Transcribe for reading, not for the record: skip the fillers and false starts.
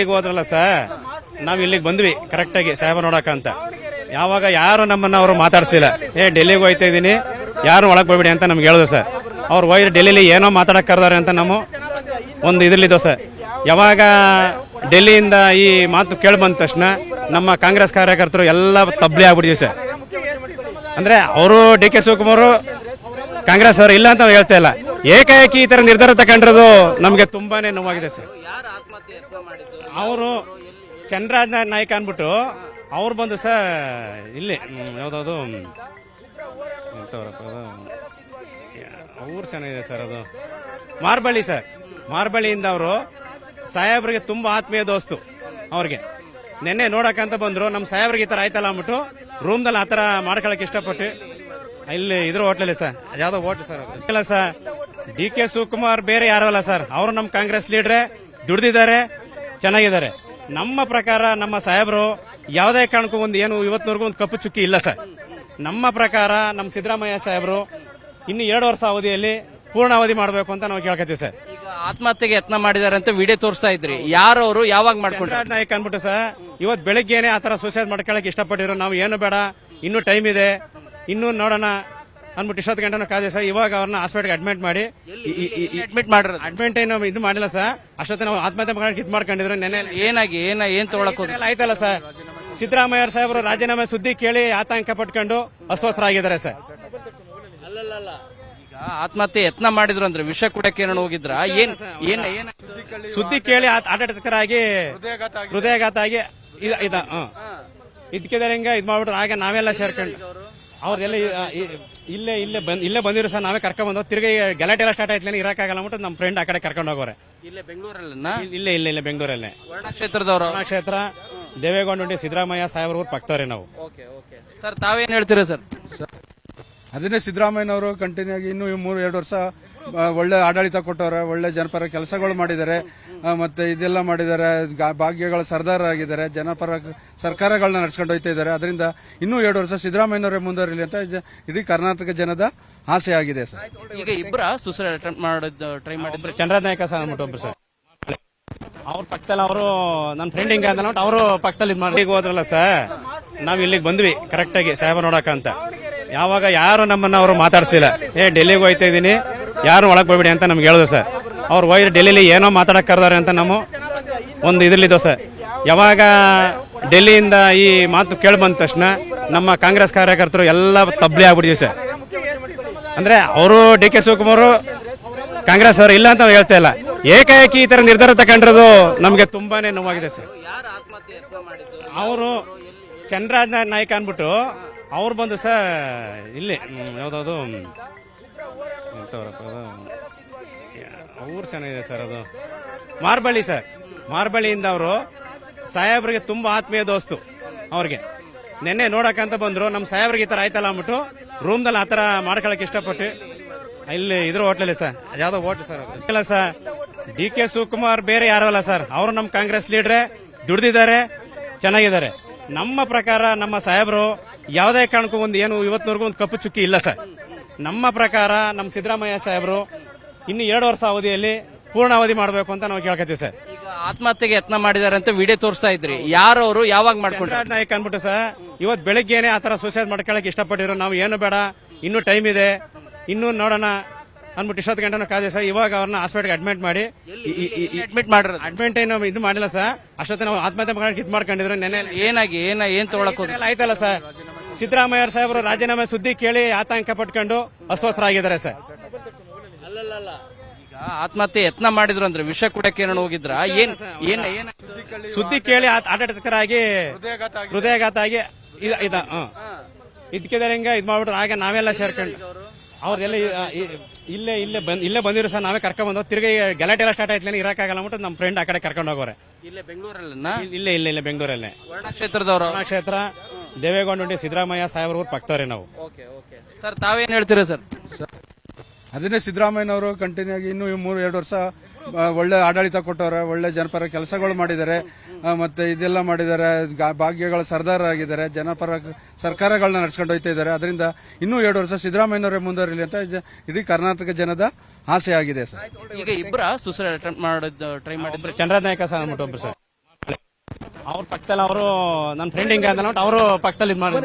ಈಗ ಹೋದ್ರಲ್ಲ ಸರ್, ನಾವ್ ಇಲ್ಲಿಗೆ ಬಂದ್ವಿ ಕರೆಕ್ಟ್ ಆಗಿ ಸಾಹೇಬ ನೋಡಕ ಅಂತ. ಯಾವಾಗ ಯಾರು ನಮ್ಮನ್ನ ಅವರು ಮಾತಾಡಿಸ್ತಿಲ್ಲ. ಡೆಲ್ಲಿಗೆ ಹೋಯ್ತಾ ಇದೀನಿ, ಯಾರು ಒಳಗ್ ಬರ್ಬೇಡಿ ಅಂತ ನಮ್ಗೆ ಹೇಳಿದ್ರು ಸರ್. ಅವ್ರು ಹೋಗಿ ಡೆಲ್ಲಿಲಿ ಏನೋ ಮಾತಾಡಕ್ ಕರ್ದಾರೆ ಅಂತ ನಮ್ಮ ಒಂದು ಇದ್ರಲ್ಲಿದ್ದೋ ಸರ್. ಯಾವಾಗ ಡೆಲ್ಲಿಯಿಂದ ಈ ಮಾತು ಕೇಳಿ ಬಂದ ತಕ್ಷಣ ನಮ್ಮ ಕಾಂಗ್ರೆಸ್ ಕಾರ್ಯಕರ್ತರು ಎಲ್ಲ ತಬ್ಲಿ ಆಗ್ಬಿಟ್ಟಿದ್ವಿ ಸರ್. ಅಂದ್ರೆ ಅವರು ಡಿ ಕೆ ಶಿವಕುಮಾರ್ ಕಾಂಗ್ರೆಸ್ ಅವರು ಇಲ್ಲ ಅಂತ ಹೇಳ್ತಾ ಇಲ್ಲ, ಏಕಾಏಕಿ ಈ ತರ ನಿರ್ಧಾರ ತಗೊಂಡಿರೋದು ನಮ್ಗೆ ತುಂಬಾನೇ ನೋವಾಗಿದೆ ಸರ್. ಅವರು ಚಂದ್ರರಾಜ್ ನಾಯ್ಕ ಅನ್ಬಿಟ್ಟು ಅವ್ರು ಬಂದು ಸರ್ ಇಲ್ಲಿ ಯಾವ್ದು ಅವ್ರು ಚೆನ್ನಾಗಿದೆ ಸರ್, ಅದು ಮಾರ್ಬಳ್ಳಿ ಸರ್. ಮಾರ್ಬಳ್ಳಿಯಿಂದ ಅವರು ಸಾಹೇಬ್ರಿಗೆ ತುಂಬಾ ಆತ್ಮೀಯ ದೋಸ್ತು. ಅವ್ರಿಗೆ ನಿನ್ನೆ ನೋಡಕಂತ ಬಂದ್ರು, ನಮ್ಮ ಸಾಹೇಬ್ರಿಗೆ ಈ ತರ ಆಯ್ತಲ್ಲ ಅಂದ್ಬಿಟ್ಟು ರೂಮ್ದಲ್ಲಿ ಆತರ ಮಾಡ್ಕೊಳಕ್ ಇಷ್ಟಪಟ್ಟು ಇಲ್ಲಿ ಇದ್ರ ಹೋಟ್ಲಲ್ಲಿ ಸರ್, ಯಾವ್ದೋ ಹೋಟ್ಲ್ ಸರ್ ಇಲ್ಲ ಸರ್. ಡಿ ಕೆ ಶಿವಕುಮಾರ್ ಬೇರೆ ಯಾರು ಅಲ್ಲ ಸರ್, ಅವರು ನಮ್ಮ ಕಾಂಗ್ರೆಸ್ ಲೀಡ್ರೆ, ದುಡ್ದಿದ್ದಾರೆ, ಚೆನ್ನಾಗಿದ್ದಾರೆ. ನಮ್ಮ ಪ್ರಕಾರ ನಮ್ಮ ಸಾಹೇಬರು ಯಾವುದೇ ಕಾರಣಕ್ಕೂ ಒಂದು ಏನು ಇವತ್ತಿನವರೆಗೂ ಒಂದು ಕಪ್ಪು ಚುಕ್ಕಿ ಇಲ್ಲ ಸರ್. ನಮ್ಮ ಪ್ರಕಾರ ನಮ್ಮ ಸಿದ್ದರಾಮಯ್ಯ ಸಾಹೇಬರು ಇನ್ನು 2 ವರ್ಷ ಅವಧಿಯಲ್ಲಿ ಪೂರ್ಣಾವಧಿ ಮಾಡಬೇಕು ಅಂತ ನಾವು ಕೇಳ್ಕೊತೀವಿ ಸರ್. ಈಗ ಆತ್ಮಹತ್ಯೆಗೆ ಯತ್ನ ಮಾಡಿದಾರೆ ಅಂತ ವಿಡಿಯೋ ತೋರಿಸ್ತಾ ಇದ್ರಿ, ಯಾರು ಅವರು, ಯಾವಾಗ ಮಾಡ್ಕೊಂಡ್ರು? ನಾಯಕ್ ಅನ್ಬಿಟ್ಟು ಸರ್ ಇವತ್ತು ಬೆಳಗ್ಗೆನೆ ಆತರ ಸೂಸೈಡ್ ಮಾಡ್ಕೊಳಕ್ ಇಷ್ಟಪಟ್ಟಿದ್ರು. ನಾವು ಏನು ಬೇಡ, ಇನ್ನೂ ಟೈಮ್ ಇದೆ, ಇನ್ನೂ ನೋಡೋಣ ಅನ್ಬಿಟ್ಟು ಇಷ್ಟೊತ್ತು ಗಂಟೆ ಕಾದಿದೆ ಸರ್. ಇವಾಗ ಅವ್ರನ್ನ ಹಾಸ್ಪಿಟಲ್ಗೆ ಅಡ್ಮಿಟ್ ಮಾಡಿ ಅಡ್ಮಿಟ್ ಏನು ಇದು ಮಾಡಿಲ್ಲ ಸರ್. ಅಷ್ಟೊತ್ತ ನಾವು ಆತ್ಮಹತ್ಯೆ ಮಾಡಕ್ಕೆ ಇದು ಮಾಡ್ಕೊಂಡಿದ್ರು. ನೆನೆ ಏನ್ ತಗೊಳಕ್ ಆಯ್ತಲ್ಲ ಸರ್. ಸಿದ್ದರಾಮಯ್ಯ ಸಾಹೇಬರು ರಾಜೀನಾಮೆ ಸುದ್ದಿ ಕೇಳಿ ಆತಂಕ ಪಟ್ಕೊಂಡು ಅಸ್ವಸ್ಥರಾಗಿದ್ದಾರೆ ಸರ್. ಈಗ ಆತ್ಮಹತ್ಯೆ ಯತ್ನ ಮಾಡಿದ್ರು ಅಂದ್ರೆ ವಿಷ ಕುಡಕ್ಕೆ ಏನೋ ಹೋಗಿದ್ರ? ಏನ್ ಸುದ್ದಿ ಕೇಳಿ ಆಟಗಾರಾಗಿ ಹೃದಯಘಾತ ಆಗಿ ಇದಕ್ಕಿದ್ದಾರೆ ಹಿಂಗ ಇದ್ ಮಾಡ್ಬಿಟ್ರು. ಆಗ ನಾವೆಲ್ಲ ಸೇರ್ಕೊಂಡು ಅವ್ರದೆಲ್ಲ ಇಲ್ಲೇ ಬಂದಿರು ಸರ್. ನಾವೇ ಕರ್ಕೊಂಡ್ ಬಂದೋ. ತಿರ್ಗಿ ಗಲಾಟೆ ಎಲ್ಲ ಸ್ಟಾರ್ಟ್ ಆಯ್ತು, ಇರಕ್ಕಾಗಲ್ಲ ಅಂದ್ಬಿಟ್ಟು ನಮ್ಮ ಫ್ರೆಂಡ್ ಆ ಕಡೆ ಕರ್ಕೊಂಡು ಹೋಗೋರೆ. ಇಲ್ಲೇ ಬೆಂಗಳೂರಲ್ಲಿ ಇಲ್ಲೇ ಬೆಂಗಳೂರಲ್ಲೇ ಕ್ಷೇತ್ರದವರು ಕ್ಷೇತ್ರ ದೇವೇಗೌಡ ಸಿದ್ದರಾಮಯ್ಯ ಸಾಹೇಬ್ರ ಊರ್ ಪಕ್ತವ್ರೆ ನಾವು. ಸರ್ ತಾವೇನ್ ಹೇಳ್ತೀರಾ ಸರ್? ಅದನ್ನೇ ಸಿದ್ದರಾಮಯ್ಯನವರು ಕಂಟಿನ್ಯೂ ಆಗಿ ಇನ್ನೂ 2 ವರ್ಷ ಒಳ್ಳೆ ಆಡಳಿತ ಕೊಟ್ಟವ್ರೆ, ಒಳ್ಳೆ ಜನಪರ ಕೆಲಸಗಳು ಮಾಡಿದ್ದಾರೆ, ಮತ್ತೆ ಇದೆಲ್ಲ ಮಾಡಿದ್ದಾರೆ, ಭಾಗ್ಯಗಳ ಸರ್ದಾರ ಆಗಿದ್ದಾರೆ, ಜನಪರ ಸರ್ಕಾರಗಳನ್ನ ನಡ್ಸ್ಕೊಂಡು ಹೋಗ್ತಾ ಇದ್ದಾರೆ. ಅದರಿಂದ ಇನ್ನೂ 2 ವರ್ಷ ಸಿದ್ದರಾಮಯ್ಯನವರೇ ಮುಂದುವರಿಲಿ ಅಂತ ಇಡೀ ಕರ್ನಾಟಕ ಜನದ ಆಸೆ ಆಗಿದೆ ಸರ್. ಈಗ ಇಬ್ಬರ ಸುಸೈಡ್ ಅಟೆಂಪ್ಟ್ ಮಾಡೋದು ಟ್ರೈ ಮಾಡಿದ್ರು. ಚಂದ್ರರಾಜ್ ನಾಯ್ಕ ಸರ್ ಅಂದ್ಬಿಟ್ಟು ಒಬ್ರು ಸರ್, ಅವ್ರ ಪಕ್ಕದಲ್ಲಿ ಅವರು ನನ್ನ ಫ್ರೆಂಡ್ ಹಿಂಗ ಅಂದ್ಬಿಟ್ಟು ಅವರು ಪಕ್ಕದಲ್ಲಿ ಇದು ಮಾಡಿ ಹೋದ್ರಲ್ಲ ಸರ್, ನಾವ್ ಇಲ್ಲಿಗೆ ಬಂದ್ವಿ ಕರೆಕ್ಟ್ ಆಗಿ ಸಾಹೇಬ ನೋಡಕ ಅಂತ. ಯಾವಾಗ ಯಾರು ನಮ್ಮನ್ನ ಅವರು ಮಾತಾಡಿಸ್ತಿಲ್ಲ. ಡೆಲ್ಲಿಗೆ ಹೋಯ್ತಾ ಇದೀನಿ, ಯಾರು ಒಳಗ್ ಬರ್ಬೇಡಿ ಅಂತ ನಮ್ಗೆ ಹೇಳಿದ್ರು ಸರ್. ಅವ್ರು ಹೋಗಿ ಡೆಲ್ಲಿಲಿ ಏನೋ ಮಾತಾಡಕ್ ಕರ್ದಾರೆ ಅಂತ ನಮ್ಮ ಒಂದು ಇದ್ರಲ್ಲಿದ್ದೋ ಸರ್. ಯಾವಾಗ ಡೆಲ್ಲಿಯಿಂದ ಈ ಮಾತು ಕೇಳಿ ಬಂದ ತಕ್ಷಣ ನಮ್ಮ ಕಾಂಗ್ರೆಸ್ ಕಾರ್ಯಕರ್ತರು ಎಲ್ಲ ತಬ್ಲಿ ಆಗ್ಬಿಟ್ಟಿದ್ವಿ ಸರ್. ಅಂದ್ರೆ ಅವರು ಡಿ ಕೆ ಶಿವಕುಮಾರ್ ಕಾಂಗ್ರೆಸ್ ಅವರು ಇಲ್ಲ ಅಂತ ಹೇಳ್ತಾ ಇಲ್ಲ, ಏಕಾಏಕಿ ಈ ತರ ನಿರ್ಧಾರ ತಗೊಂಡಿರೋದು ನಮ್ಗೆ ತುಂಬಾನೇ ನೋವಾಗಿದೆ ಸರ್. ಅವರು ಚಂದ್ರರಾಜ್ ನಾಯ್ಕ ಅನ್ಬಿಟ್ಟು ಅವ್ರು ಬಂದು ಸರ್ ಇಲ್ಲಿ ಯಾವ್ದು ಅವ್ರು ಚೆನ್ನಾಗಿದೆ ಸರ್, ಅದು ಮಾರ್ಬಳ್ಳಿ ಸರ್. ಮಾರ್ಬಳ್ಳಿಯಿಂದ ಅವರು ಸಾಹೇಬ್ರಿಗೆ ತುಂಬಾ ಆತ್ಮೀಯ ದೋಸ್ತು. ಅವ್ರಿಗೆ ನಿನ್ನೆ ನೋಡಕಂತ ಬಂದ್ರು, ನಮ್ಮ ಸಾಹೇಬ್ರಿಗೆ ಈ ತರ ಆಯ್ತಲ್ಲ ಅಂದ್ಬಿಟ್ಟು ರೂಮ್ದಲ್ಲಿ ಆತರ ಮಾಡ್ಕೊಳಕ್ ಇಷ್ಟಪಟ್ಟು ಇಲ್ಲಿ ಇದ್ರ ಹೋಟ್ಲಲ್ಲಿ ಸರ್, ಯಾವ್ದೋ ಹೋಟ್ಲ್ ಸರ್ ಇಲ್ಲ ಸರ್. ಡಿ ಕೆ ಶಿವಕುಮಾರ್ ಬೇರೆ ಯಾರು ಅಲ್ಲ ಸರ್, ಅವರು ನಮ್ಮ ಕಾಂಗ್ರೆಸ್ ಲೀಡ್ರೆ, ದುಡ್ದಿದ್ದಾರೆ, ಚೆನ್ನಾಗಿದ್ದಾರೆ. ನಮ್ಮ ಪ್ರಕಾರ ನಮ್ಮ ಸಾಹೇಬರು ಯಾವುದೇ ಕಾರಣಕ್ಕೂ ಒಂದು ಏನು ಇವತ್ತಿನವರೆಗೂ ಒಂದು ಕಪ್ಪು ಚುಕ್ಕಿ ಇಲ್ಲ ಸರ್. ನಮ್ಮ ಪ್ರಕಾರ ನಮ್ಮ ಸಿದ್ದರಾಮಯ್ಯ ಸಾಹೇಬರು ಇನ್ನು 2 ವರ್ಷ ಅವಧಿಯಲ್ಲಿ ಪೂರ್ಣಾವಧಿ ಮಾಡಬೇಕು ಅಂತ ನಾವು ಕೇಳ್ಕೊತೀವಿ ಸರ್. ಈಗ ಆತ್ಮಹತ್ಯೆಗೆ ಯತ್ನ ಮಾಡಿದಾರೆ ಅಂತ ವಿಡಿಯೋ ತೋರಿಸ್ತಾ ಇದ್ರಿ, ಯಾರು ಅವರು, ಯಾವಾಗ ಮಾಡ್ಕೊಂಡ್ರು? ನಾಯ್ಕ ಅನ್ಬಿಟ್ಟು ಸರ್ ಇವತ್ತು ಬೆಳಗ್ಗೆನೆ ಆತರ ಸೂಸೈಡ್ ಮಾಡ್ಕೊಳಕ್ ಇಷ್ಟಪಟ್ಟಿದ್ರು. ನಾವು ಏನು ಬೇಡ, ಇನ್ನೂ ಟೈಮ್ ಇದೆ, ಇನ್ನೂ ನೋಡೋಣ ಅನ್ಬಿಟ್ಟು ಇಷ್ಟೊತ್ತು ಗಂಟೆ ಕಾದಿದೆ ಸರ್. ಇವಾಗ ಅವ್ರನ್ನ ಹಾಸ್ಪಿಟಲ್ಗೆ ಅಡ್ಮಿಟ್ ಮಾಡಿ ಅಡ್ಮಿಟ್ ಏನು ಇದು ಮಾಡಿಲ್ಲ ಸರ್. ಅಷ್ಟೊತ್ತ ನಾವು ಆತ್ಮಹತ್ಯೆ ಮಾಡಕ್ಕೆ ಇದು ಮಾಡ್ಕೊಂಡಿದ್ರು. ನೆನೆ ಏನ್ ತಗೊಳಕ್ ಆಯ್ತಲ್ಲ ಸರ್. ಸಿದ್ದರಾಮಯ್ಯ ಸಾಹೇಬರು ರಾಜೀನಾಮೆ ಸುದ್ದಿ ಕೇಳಿ ಆತಂಕ ಪಟ್ಕೊಂಡು ಅಸ್ವಸ್ಥರಾಗಿದ್ದಾರೆ ಸರ್. ಈಗ ಆತ್ಮಹತ್ಯೆ ಯತ್ನ ಮಾಡಿದ್ರು ಅಂದ್ರೆ ವಿಷ ಕುಡಕ್ಕೆ ಏನೋ ಹೋಗಿದ್ರ? ಸುದ್ದಿ ಕೇಳಿ ಆಟಗಾರಾಗಿ ಹೃದಯಘಾತ ಆಗಿ ಇದಕ್ಕಿದ್ದಾರೆ ಹಿಂಗ ಇದ್ ಮಾಡ್ಬಿಟ್ರು. ಆಗ ನಾವೆಲ್ಲ ಸೇರ್ಕೊಂಡು ಅವ್ರದೆಲ್ಲ ಇಲ್ಲೇ ಬಂದಿರು ಸರ್. ನಾವೇ ಕರ್ಕೊಂಡ್ ಬಂದೋ. ತಿರ್ಗಿ ಗಲಾಟೆ ಎಲ್ಲ ಸ್ಟಾರ್ಟ್ ಆಯ್ತು, ಇರಕ್ಕಾಗಲ್ಲ ಅಂದ್ಬಿಟ್ಟು ನಮ್ಮ ಫ್ರೆಂಡ್ ಆ ಕಡೆ ಕರ್ಕೊಂಡು ಹೋಗೋರೆ. ಇಲ್ಲೇ ಬೆಂಗಳೂರಲ್ಲಿ ಇಲ್ಲೇ ಬೆಂಗಳೂರಲ್ಲೇ ಕ್ಷೇತ್ರದವರು ಕ್ಷೇತ್ರ ದೇವೇಗೌಡ ಸಿದ್ದರಾಮಯ್ಯ ಸಾಹೇಬ್ರ ಊರ್ ಪಕ್ತವ್ರೆ ನಾವು. ಸರ್ ತಾವೇನ್ ಹೇಳ್ತೀರಾ ಸರ್? ಅದನ್ನೇ ಸಿದ್ದರಾಮಯ್ಯನವರು ಕಂಟಿನ್ಯೂ ಆಗಿ ಇನ್ನೂ 2 ವರ್ಷ ಒಳ್ಳೆ ಆಡಳಿತ ಕೊಟ್ಟವ್ರೆ, ಒಳ್ಳೆ ಜನಪರ ಕೆಲಸಗಳು ಮಾಡಿದ್ದಾರೆ, ಮತ್ತೆ ಇದೆಲ್ಲ ಮಾಡಿದ್ದಾರೆ, ಭಾಗ್ಯಗಳ ಸರ್ದಾರ ಆಗಿದ್ದಾರೆ, ಜನಪರ ಸರ್ಕಾರಗಳನ್ನ ನಡ್ಸ್ಕೊಂಡು ಹೋಗ್ತಾ ಇದ್ದಾರೆ. ಅದರಿಂದ ಇನ್ನೂ 2 ವರ್ಷ ಸಿದ್ದರಾಮಯ್ಯನವರೇ ಮುಂದುವರಿಲಿ ಅಂತ ಇಡೀ ಕರ್ನಾಟಕ ಜನದ ಆಸೆ ಆಗಿದೆ ಸರ್. ಈಗ ಇಬ್ಬರ ಸುಸೈಡ್ ಅಟೆಂಪ್ಟ್ ಮಾಡೋದು ಟ್ರೈ ಮಾಡಿದ್ರು. ಚಂದ್ರರಾಜ್ ನಾಯ್ಕ ಸರ್ ಅಂದ್ಬಿಟ್ಟು ಒಬ್ರು ಸರ್. ಅವ್ರ ಪಕ್ಕದಲ್ಲಿ ಅವರು ನನ್ನ ಫ್ರೆಂಡ್ ಹಿಂಗೆ ಅಂದ್ಬಿಟ್ಟು ಅವರು ಪಕ್ಕದಲ್ಲಿ ಇದು ಮಾಡಿ